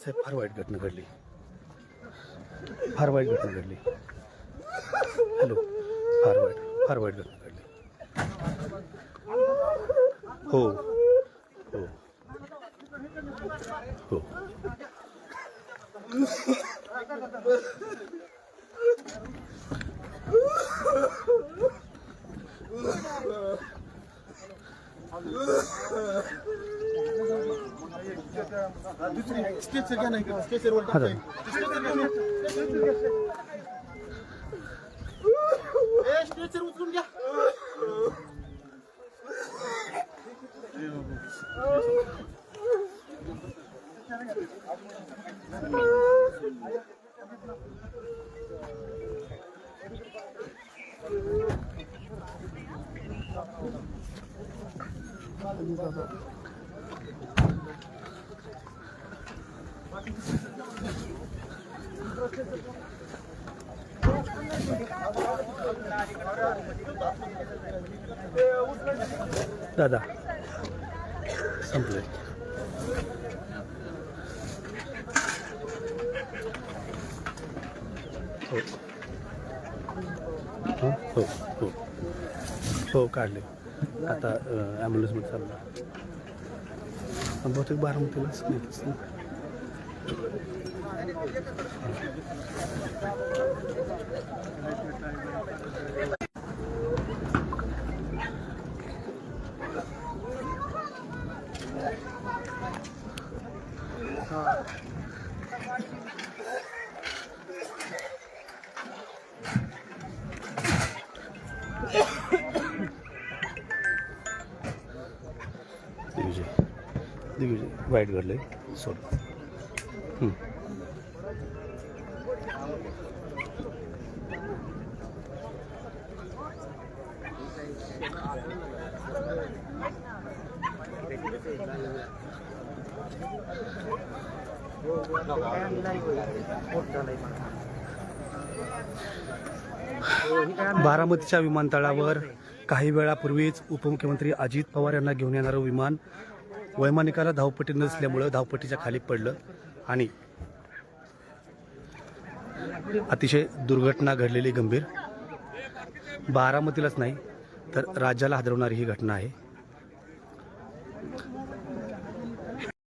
साहेब फार वाईट घटना घडली, फार वाईट घटना घडली. हॅलो, फार वाईट घटना घडली. हो हो हो. उचलून घ्या. दादा संपले. हो हो हो हो काढले. आता ॲम्ब्युलन्समध्ये चालला. बहुतेक बारामतीलाच नेतच ना. दिग्विजय वाईट घडले. सोड. बारामतीच्या विमानतळावर काही वेळापूर्वीच उपमुख्यमंत्री अजित पवार यांना घेऊन येणारं विमान वैमानिकाला धावपट्टी नसल्यामुळं धावपट्टीच्या खाली पडलं आणि अतिशय दुर्घटना घडलेली गंभीर. बारामतीलाच नाही तर राज्याला हादरवणारी ही घटना आहे.